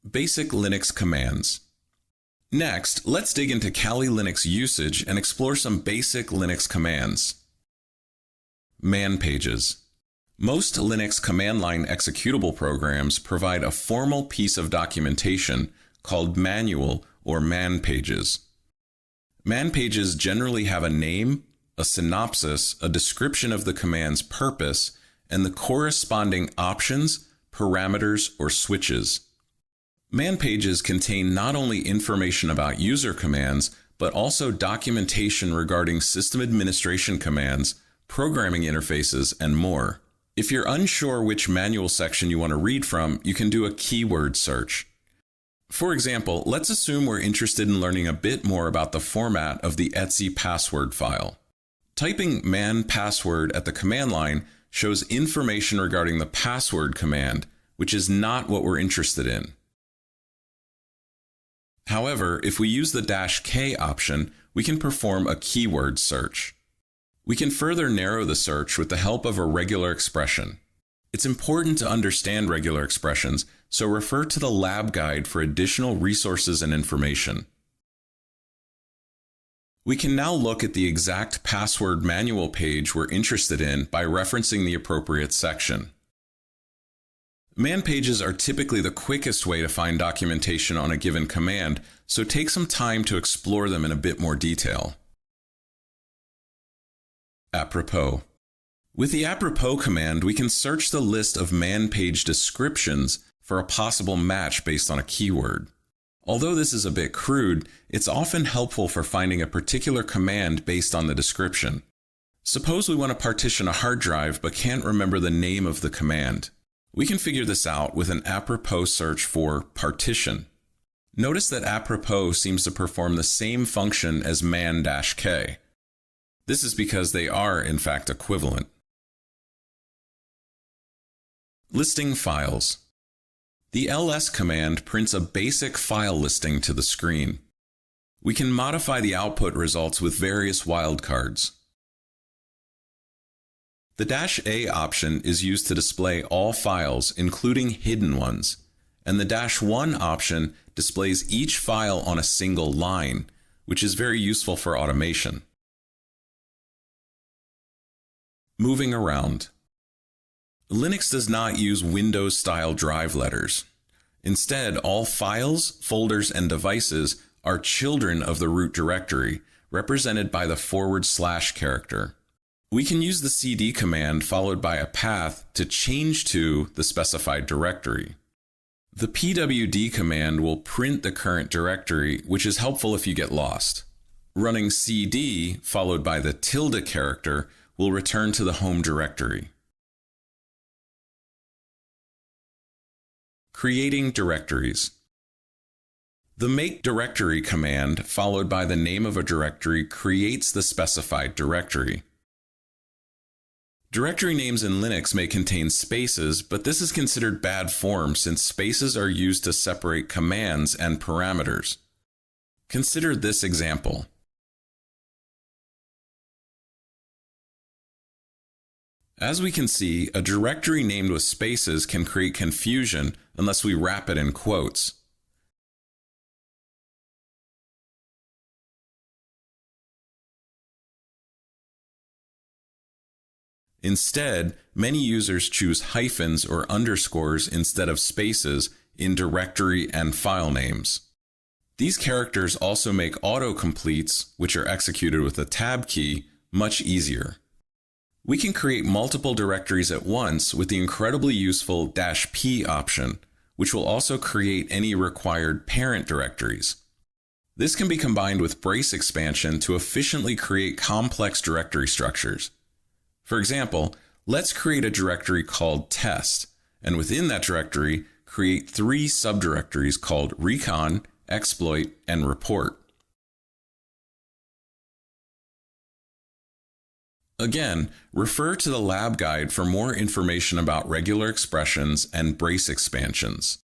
Basic Linux commands. Next, let's dig into Kali Linux usage and explore some basic Linux commands. Man pages. Most Linux command line executable programs provide a formal piece of documentation called manual or man pages. Man pages generally have a name, a synopsis, a description of the command's purpose, and the corresponding options, parameters, or switches. Man pages contain not only information about user commands, but also documentation regarding system administration commands, programming interfaces, and more. If you're unsure which manual section you want to read from, you can do a keyword search. For example, let's assume we're interested in learning a bit more about the format of the etc password file. Typing man password at the command line shows information regarding the password command, which is not what we're interested in. However, if we use the -K option, we can perform a keyword search. We can further narrow the search with the help of a regular expression. It's important to understand regular expressions, so refer to the lab guide for additional resources and information. We can now look at the exact password manual page we're interested in by referencing the appropriate section. Man pages are typically the quickest way to find documentation on a given command, so take some time to explore them in a bit more detail. Apropos. With the apropos command, we can search the list of man page descriptions for a possible match based on a keyword. Although this is a bit crude, it's often helpful for finding a particular command based on the description. Suppose we want to partition a hard drive but can't remember the name of the command. We can figure this out with an apropos search for partition. Notice that apropos seems to perform the same function as man-k. This is because they are, in fact, equivalent. Listing files. The ls command prints a basic file listing to the screen. We can modify the output results with various wildcards. The -A option is used to display all files, including hidden ones, and the -1 option displays each file on a single line, which is very useful for automation. Moving around. Linux does not use Windows-style drive letters. Instead, all files, folders, and devices are children of the root directory, represented by the / character. We can use the cd command followed by a path to change to the specified directory. The pwd command will print the current directory, which is helpful if you get lost. Running cd followed by the tilde character will return to the home directory. Creating directories. The make directory command followed by the name of a directory creates the specified directory. Directory names in Linux may contain spaces, but this is considered bad form since spaces are used to separate commands and parameters. Consider this example. As we can see, a directory named with spaces can create confusion unless we wrap it in quotes. Instead, many users choose hyphens or underscores instead of spaces in directory and file names. These characters also make autocompletes, which are executed with the tab key, much easier. We can create multiple directories at once with the incredibly useful -p option, which will also create any required parent directories. This can be combined with brace expansion to efficiently create complex directory structures. For example, let's create a directory called test, and within that directory, create 3 subdirectories called recon, exploit, and report. Again, refer to the lab guide for more information about regular expressions and brace expansions.